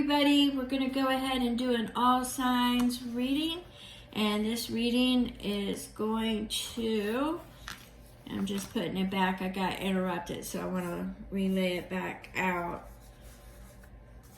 everybody. We're going to go ahead and do an all signs reading. And this reading is going to, I'm just putting it back. I got interrupted, so I want to relay it back out.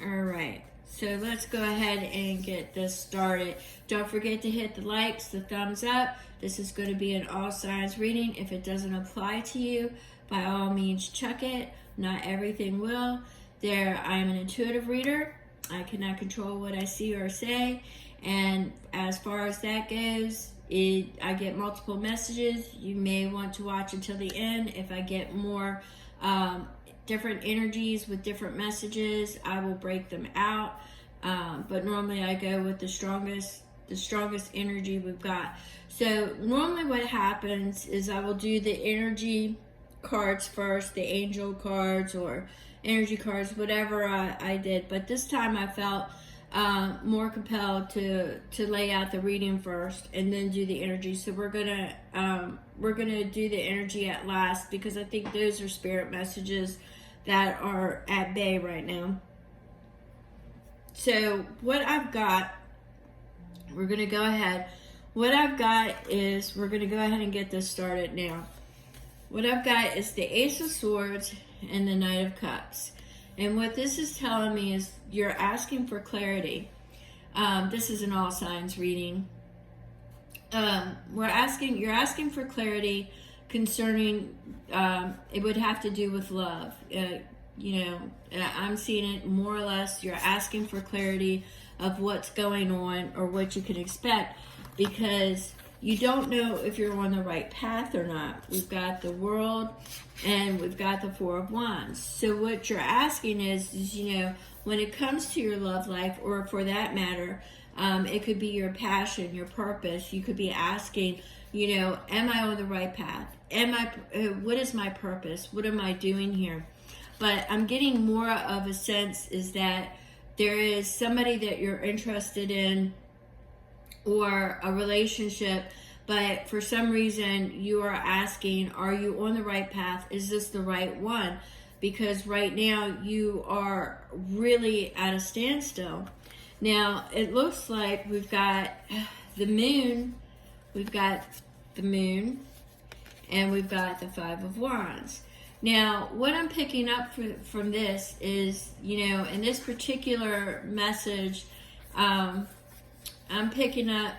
All right. So let's go ahead and get this started. Don't forget to hit the likes, the thumbs up. This is going to be an all signs reading. If it doesn't apply to you, by all means, chuck it. Not everything will. I am an intuitive reader. I cannot control what I see or say. And as far as that goes, I get multiple messages. You may want to watch until the end. If I get more different energies with different messages, I will break them out. But normally I go with the strongest energy we've got. So normally what happens is I will do the energy cards first, the angel cards or energy cards, whatever I did. But this time I felt more compelled to lay out the reading first and then do the energy. So we're gonna do the energy at last, because I think those are spirit messages that are at bay right now. So what I've got, we're gonna go ahead. What I've got is, we're gonna go ahead and get this started now. What I've got is the Ace of Swords and the Knight of Cups. And what this is telling me is you're asking for clarity. This is an all signs reading. You're asking for clarity concerning, it would have to do with love. I'm seeing it more or less, you're asking for clarity of what's going on or what you can expect, because you don't know if you're on the right path or not. We've got the World and we've got the Four of Wands. So what you're asking is when it comes to your love life, or for that matter, it could be your passion, your purpose. You could be asking, am I on the right path? What is my purpose? What am I doing here? But I'm getting more of a sense is that there is somebody that you're interested in, or a relationship, but for some reason you are asking, are you on the right path? Is this the right one? Because right now you are really at a standstill. Now it looks like we've got the Moon, and we've got the Five of Wands. Now, what I'm picking up from this is, in this particular message, I'm picking up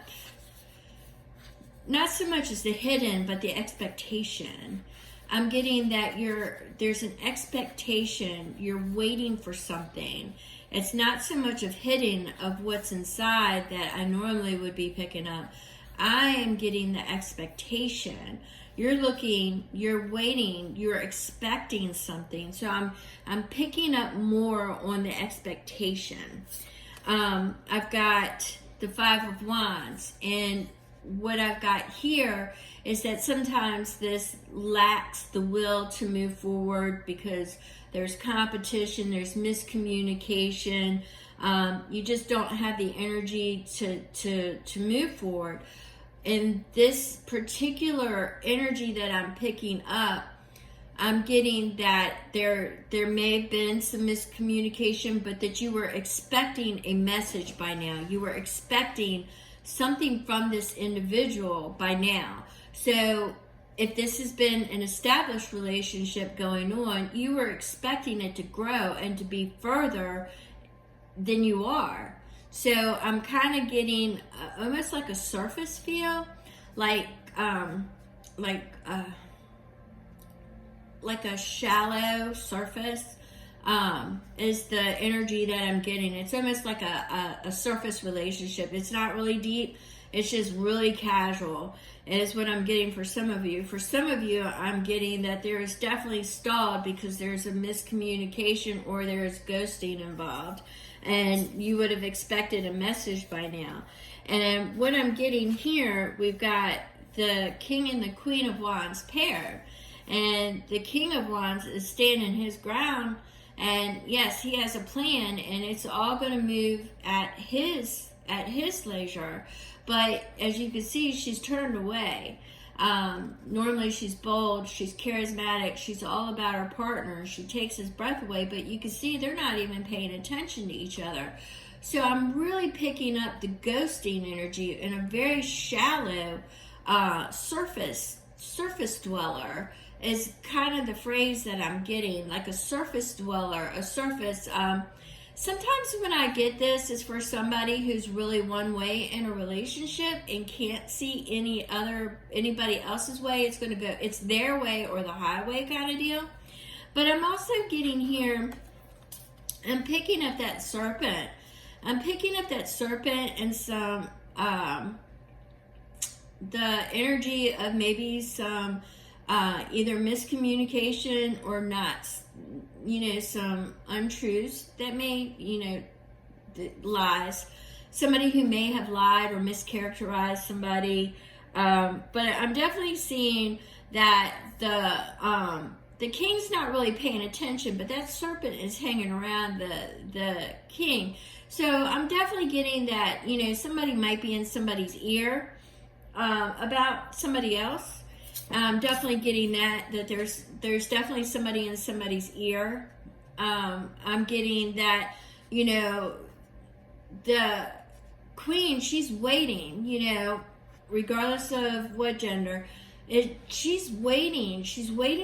not so much as the hidden, but the expectation. I'm getting that there's an expectation. You're waiting for something. It's not so much of hidden of what's inside that I normally would be picking up. I am getting the expectation. You're looking, you're waiting, you're expecting something. So I'm picking up more on the expectation. I've got the Five of Wands, and what I've got here is that sometimes this lacks the will to move forward because there's competition, there's miscommunication. You just don't have the energy to move forward. In this particular energy that I'm picking up, I'm getting that there may have been some miscommunication, but that you were expecting a message by now. You were expecting something from this individual by now. So if this has been an established relationship going on, you were expecting it to grow and to be further than you are. So I'm kind of getting almost like a surface feel, like a shallow surface is the energy that I'm getting. It's almost like a surface relationship. It's not really deep. It's just really casual. Is what I'm getting for some of you. For some of you, I'm getting that there is definitely stalled because there's a miscommunication or there's ghosting involved. And you would have expected a message by now. And what I'm getting here, we've got the King and the Queen of Wands paired. And the King of Wands is standing his ground. And yes, he has a plan, and it's all going to move at his leisure. But as you can see, she's turned away. Normally she's bold, she's charismatic, she's all about her partner, she takes his breath away, but you can see they're not even paying attention to each other. So I'm really picking up the ghosting energy in a very shallow surface dweller is kind of the phrase that I'm getting, like a surface dweller, a surface. Sometimes when I get this, it's for somebody who's really one way in a relationship and can't see anybody else's way. It's going to go, it's their way or the highway kind of deal. But I'm also getting here, I'm picking up that serpent. I'm picking up that serpent and some, the energy of maybe some either miscommunication or not, some untruths that may, lies. Somebody who may have lied or mischaracterized somebody. But I'm definitely seeing that the king's not really paying attention, but that serpent is hanging around the king. So I'm definitely getting that, somebody might be in somebody's ear about somebody else. I'm definitely getting that there's definitely somebody in somebody's ear. I'm getting that, the queen, she's waiting, regardless of what gender, she's waiting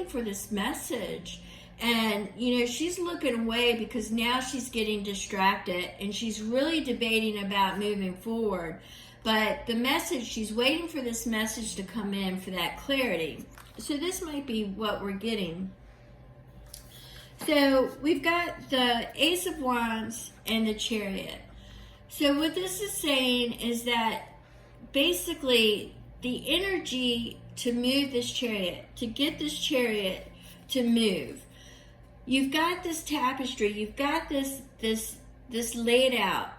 for this message. And, she's looking away because now she's getting distracted and she's really debating about moving forward. But the message, she's waiting for this message to come in for that clarity. So this might be what we're getting. So we've got the Ace of Wands and the Chariot. So what this is saying is that basically the energy to move this chariot, to get this chariot to move, you've got this tapestry, you've got this laid out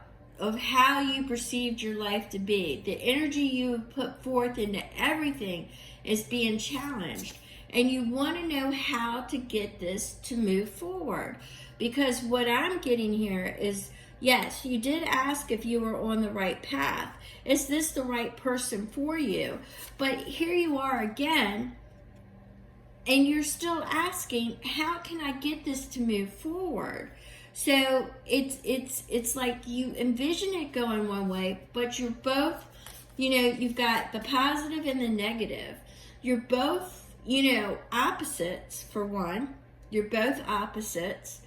of how you perceived your life to be. The energy you have put forth into everything is being challenged. And you want to know how to get this to move forward. Because what I'm getting here is, yes, you did ask if you were on the right path. Is this the right person for you? But here you are again, and you're still asking, how can I get this to move forward? So it's like you envision it going one way, but you're both, you've got the positive and the negative. You're both, opposites for one. You're both opposites.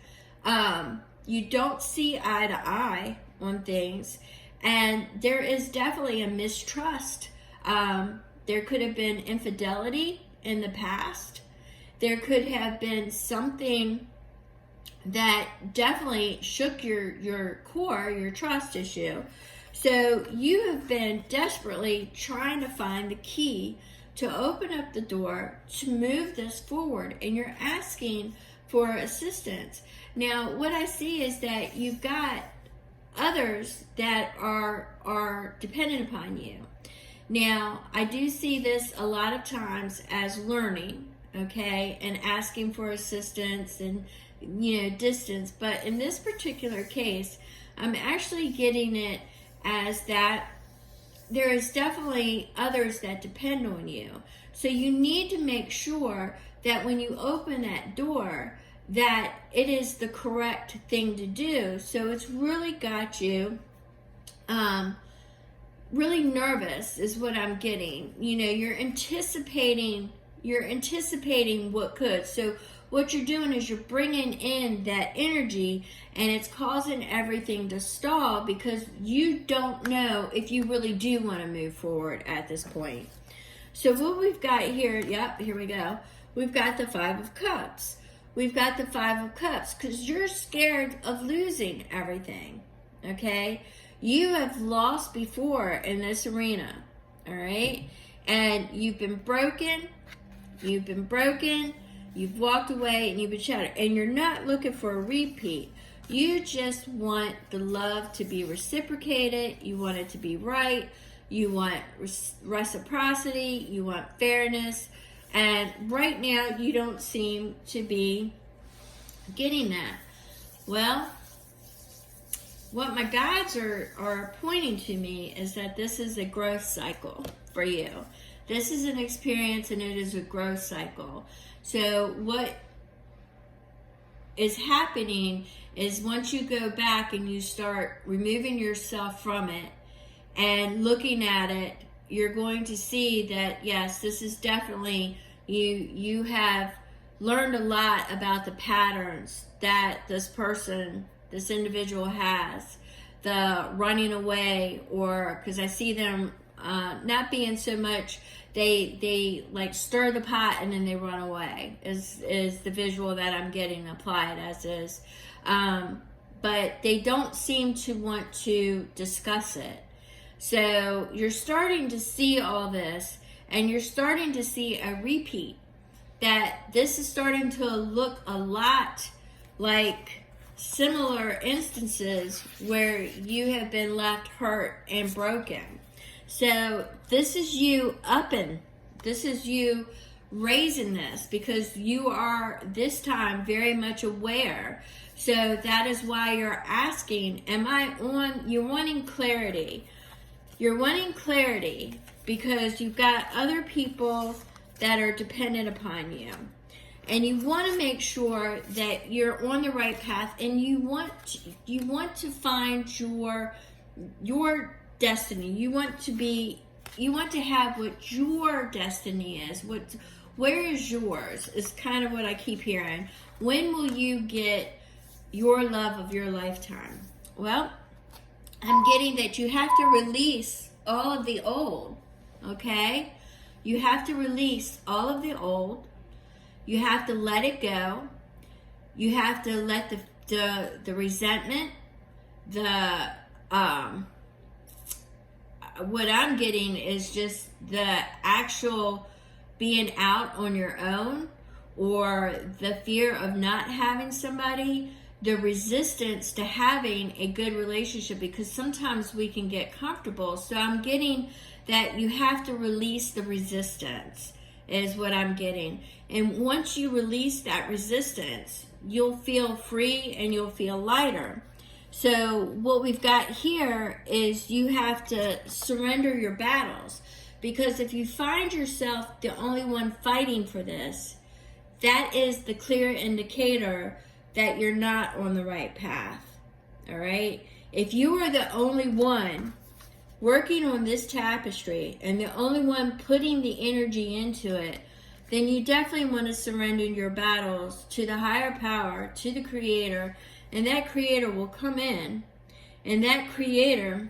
You don't see eye to eye on things. And there is definitely a mistrust. There could have been infidelity in the past. There could have been something that definitely shook your core, your trust issue. So you have been desperately trying to find the key to open up the door to move this forward, and you're asking for assistance. Now, what I see is that you've got others that are dependent upon you. Now, I do see this a lot of times as learning, okay, and asking for assistance and distance, but in this particular case, I'm actually getting it as that there is definitely others that depend on you. So you need to make sure that when you open that door, that it is the correct thing to do. So it's really got you really nervous is what I'm getting. You're anticipating what could. So what you're doing is you're bringing in that energy, and it's causing everything to stall because you don't know if you really do want to move forward at this point. So what we've got here, here we go. We've got the Five of Cups. We've got the Five of Cups because you're scared of losing everything, okay? You have lost before in this arena, all right? And you've been broken. You've walked away and you've been shattered, and you're not looking for a repeat. You just want the love to be reciprocated. You want it to be right. You want reciprocity. You want fairness. And right now, you don't seem to be getting that. Well, what my guides are pointing to me is that this is a growth cycle for you. This is an experience and it is a growth cycle. So what is happening is once you go back and you start removing yourself from it and looking at it, you're going to see that, yes, this is definitely, you have learned a lot about the patterns that this individual has. The running away, or because I see them not being so much, they like stir the pot and then they run away is the visual that I'm getting applied as is. But they don't seem to want to discuss it. So you're starting to see all this, and you're starting to see a repeat, that this is starting to look a lot like similar instances where you have been left hurt and broken. So this is you upping, this is you raising this, because you are this time very much aware. So that is why you're asking, you're wanting clarity. You're wanting clarity because you've got other people that are dependent upon you. And you want to make sure that you're on the right path, and you want to find your destiny. You want to have what your destiny is. Where is yours is kind of what I keep hearing. When will you get your love of your lifetime? Well, I'm getting that you have to release all of the old, okay? You have to release all of the old. You have to let it go. You have to let the resentment, what I'm getting is just the actual being out on your own, or the fear of not having somebody, the resistance to having a good relationship, because sometimes we can get comfortable. So I'm getting that you have to release the resistance is what I'm getting. And once you release that resistance, you'll feel free and you'll feel lighter. So what we've got here is you have to surrender your battles, because if you find yourself the only one fighting for this, that is the clear indicator that you're not on the right path. All right? If you are the only one working on this tapestry and the only one putting the energy into it, then you definitely want to surrender your battles to the higher power, to the creator, and that creator will come in, and that creator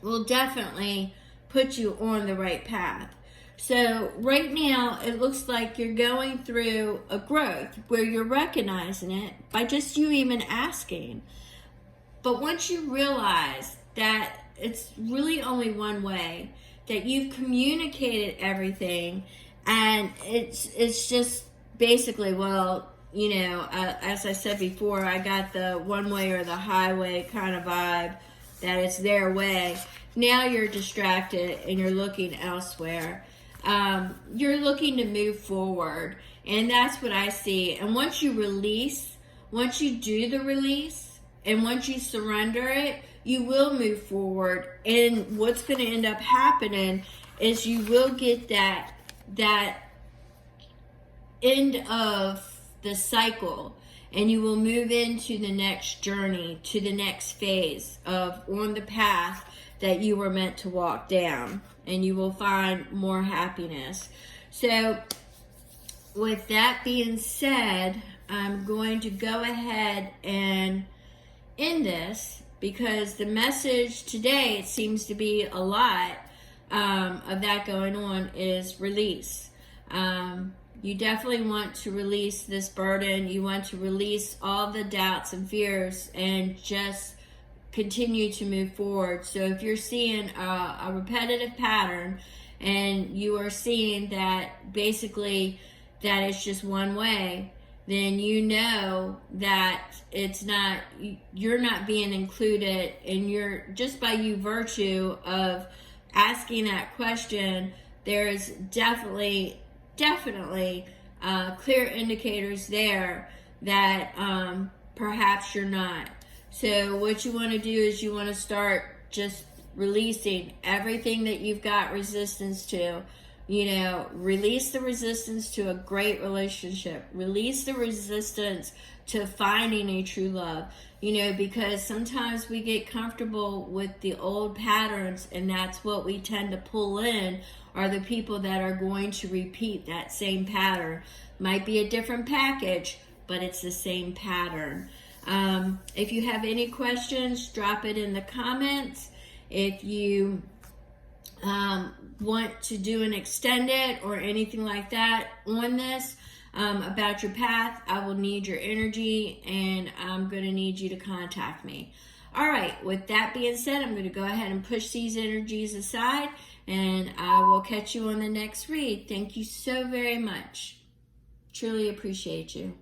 will definitely put you on the right path. So right now, it looks like you're going through a growth where you're recognizing it by just you even asking. But once you realize that it's really only one way, that you've communicated everything, and it's just basically, well, you know, as I said before, I got the one way or the highway kind of vibe, that it's their way. Now you're distracted and you're looking elsewhere. You're looking to move forward, and that's what I see. And once you release, once you do the release, and once you surrender it, you will move forward. And what's going to end up happening is you will get that end of the cycle, and you will move into the next journey, to the next phase of on the path that you were meant to walk down, and you will find more happiness. So with that being said, I'm going to go ahead and end this, because the message today, it seems to be a lot of that going on, is release. You definitely want to release this burden. You want to release all the doubts and fears and just continue to move forward. So if you're seeing a repetitive pattern, and you are seeing that basically that it's just one way, then you know that it's not, you're not being included, and you're, just by you virtue of asking that question, there's definitely clear indicators there that perhaps you're not. So what you want to do is you want to start just releasing everything that you've got resistance to. You know, release the resistance to a great relationship. Release the resistance to finding a true love. You know, because sometimes we get comfortable with the old patterns, and that's what we tend to pull in, are the people that are going to repeat that same pattern. Might be a different package, but it's the same pattern. If you have any questions, drop it in the comments. If you want to do an extended or anything like that on this about your path, I will need your energy, and I'm going to need you to contact me. All right, with that being said, I'm going to go ahead and push these energies aside, and I will catch you on the next read. Thank you so very much. Truly appreciate you.